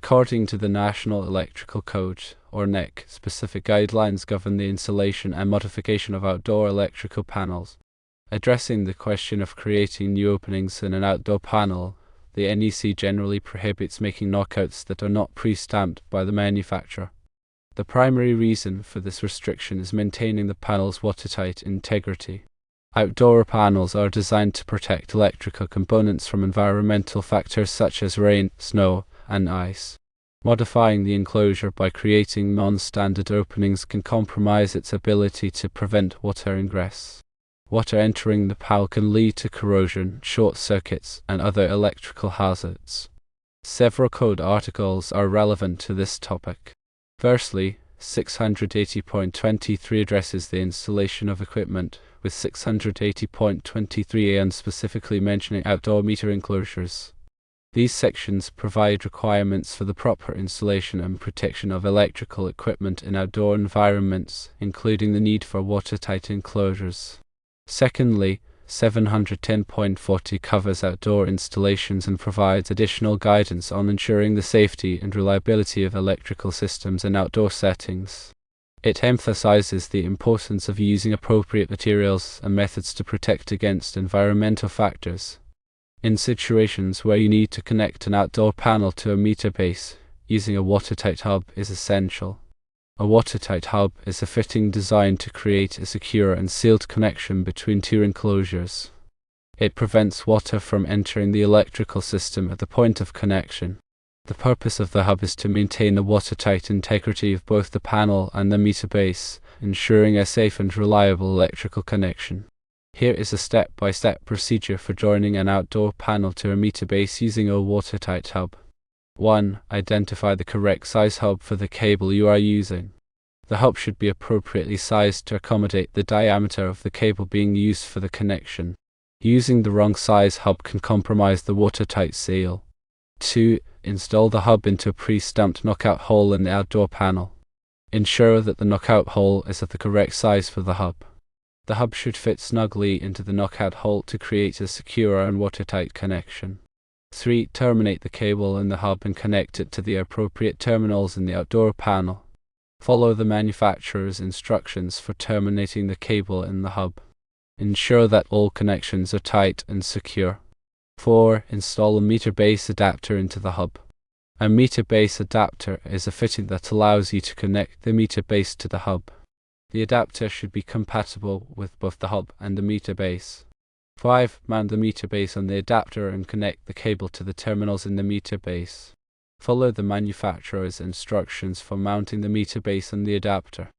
According to the National Electrical Code, or NEC, specific guidelines govern the installation and modification of outdoor electrical panels. Addressing the question of creating new openings in an outdoor panel, the NEC generally prohibits making knockouts that are not pre-stamped by the manufacturer. The primary reason for this restriction is maintaining the panel's watertight integrity. Outdoor panels are designed to protect electrical components from environmental factors such as rain, snow, and ice. Modifying the enclosure by creating non-standard openings can compromise its ability to prevent water ingress. Water entering the panel can lead to corrosion, short circuits, and other electrical hazards. Several code articles are relevant to this topic. Firstly, 680.23 addresses the installation of equipment, with 680.23 specifically mentioning outdoor meter enclosures. These sections provide requirements for the proper installation and protection of electrical equipment in outdoor environments, including the need for watertight enclosures. Secondly, 710.40 covers outdoor installations and provides additional guidance on ensuring the safety and reliability of electrical systems in outdoor settings. It emphasizes the importance of using appropriate materials and methods to protect against environmental factors. In situations where you need to connect an outdoor panel to a meter base, using a watertight hub is essential. A watertight hub is a fitting designed to create a secure and sealed connection between two enclosures. It prevents water from entering the electrical system at the point of connection. The purpose of the hub is to maintain the watertight integrity of both the panel and the meter base, ensuring a safe and reliable electrical connection. Here is a step-by-step procedure for joining an outdoor panel to a meter base using a watertight hub. 1. Identify the correct size hub for the cable you are using. The hub should be appropriately sized to accommodate the diameter of the cable being used for the connection. Using the wrong size hub can compromise the watertight seal. 2. Install the hub into a pre-stamped knockout hole in the outdoor panel. Ensure that the knockout hole is of the correct size for the hub. The hub should fit snugly into the knockout hole to create a secure and watertight connection. 3. Terminate the cable in the hub and connect it to the appropriate terminals in the outdoor panel. Follow the manufacturer's instructions for terminating the cable in the hub. Ensure that all connections are tight and secure. 4. Install a meter base adapter into the hub. A meter base adapter is a fitting that allows you to connect the meter base to the hub. The adapter should be compatible with both the hub and the meter base. 5. Mount the meter base on the adapter and connect the cable to the terminals in the meter base. Follow the manufacturer's instructions for mounting the meter base on the adapter.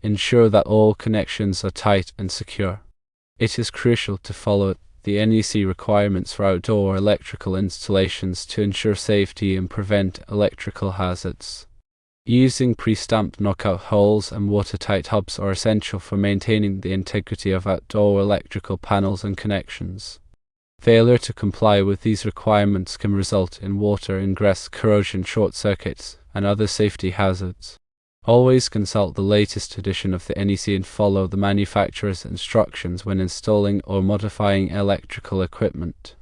Ensure that all connections are tight and secure. It is crucial to follow the NEC requirements for outdoor electrical installations to ensure safety and prevent electrical hazards. Using pre-stamped knockout holes and watertight hubs are essential for maintaining the integrity of outdoor electrical panels and connections. Failure to comply with these requirements can result in water ingress, corrosion, short circuits, and other safety hazards. Always consult the latest edition of the NEC and follow the manufacturer's instructions when installing or modifying electrical equipment.